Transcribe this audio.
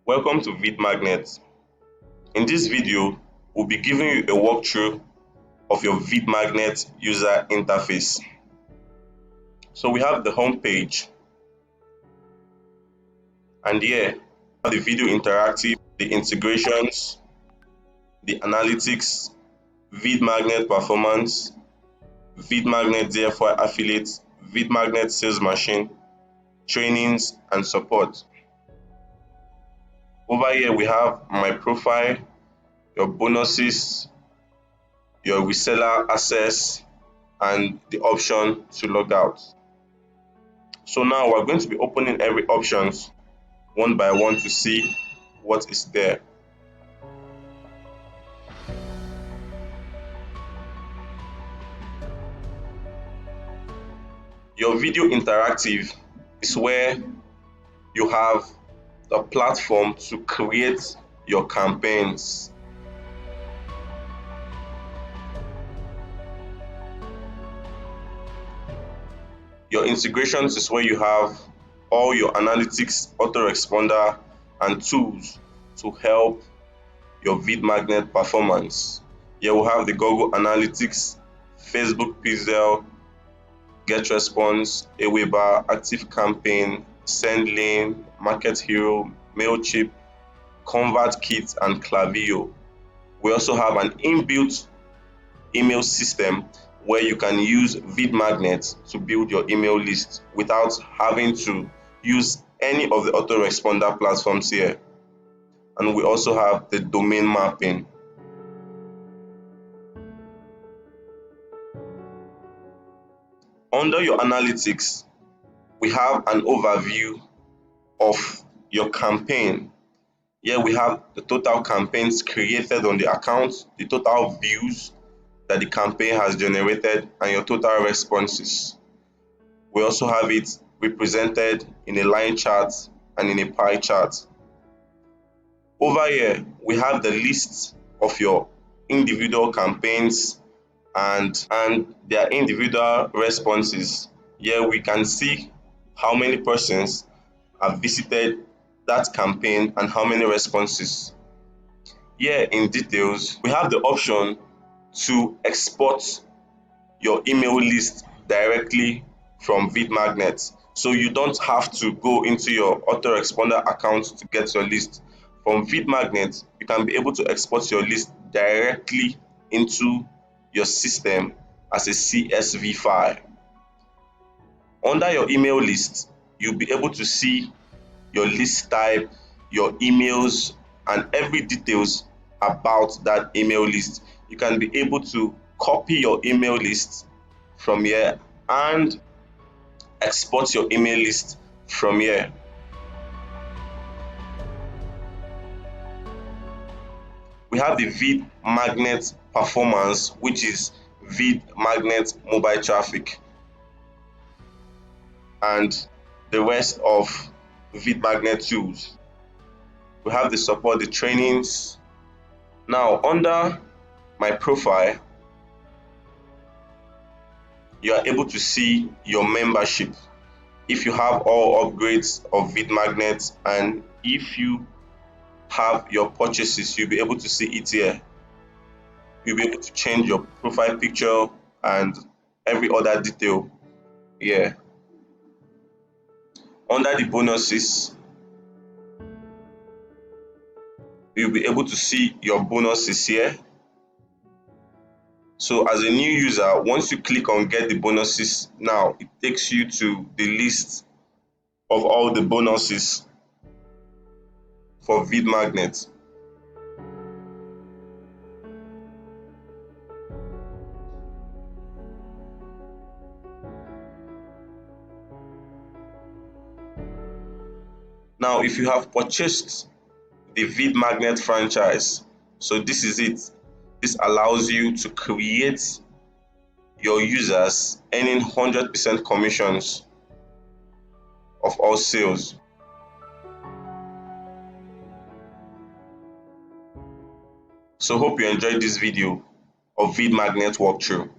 Welcome to VidMagnet. In this video, we'll be giving you a walkthrough of your VidMagnet user interface. So we have the home page, and here the video interactive, the integrations, the analytics, VidMagnet performance, VidMagnet DFY affiliates, VidMagnet sales machine, trainings, and support. Over here we have my profile, your bonuses, your reseller access, and the option to log out. So now we're going to be opening every options one by one to see what is there. Your video interactive is where you have the platform to create your campaigns. Your integrations is where you have all your analytics, autoresponder, and tools to help your VidMagnet performance. Here we have the Google Analytics, Facebook Pixel, Get Response, Aweber, Active Campaign, SendLane, Market Hero, MailChimp, ConvertKit, and Klaviyo. We also have an inbuilt email system where you can use VidMagnet to build your email list without having to use any of the autoresponder platforms here. And we also have the domain mapping. Under your analytics, we have an overview of your campaign. Here we have the total campaigns created on the account, the total views that the campaign has generated, and your total responses. We also have it represented in a line chart and in a pie chart. Over here, we have the list of your individual campaigns and their individual responses. Here we can see how many persons have visited that campaign and how many responses. Here in details, we have the option to export your email list directly from VidMagnet. So you don't have to go into your autoresponder account to get your list. From VidMagnet, you can be able to export your list directly into your system as a CSV file. Under your email list, you'll be able to see your list type, your emails, and every details about that email list. You can be able to copy your email list from here and export your email list from here. We have the VidMagnet performance, which is VidMagnet mobile traffic, and the rest of VidMagnet tools. We have the support, the trainings. Now under my profile, you are able to see your membership. If you have all upgrades of VidMagnet, and if you have your purchases, you'll be able to see it here. You'll be able to change your profile picture and every other detail here. Under the bonuses, you'll be able to see your bonuses here. So as a new user, once you click on get the bonuses, now it takes you to the list of all the bonuses for VidMagnet. Now if you have purchased the VidMagnet franchise, so this is it. This allows you to create your users earning 100% commissions of all sales. So hope you enjoyed this video of VidMagnet walkthrough.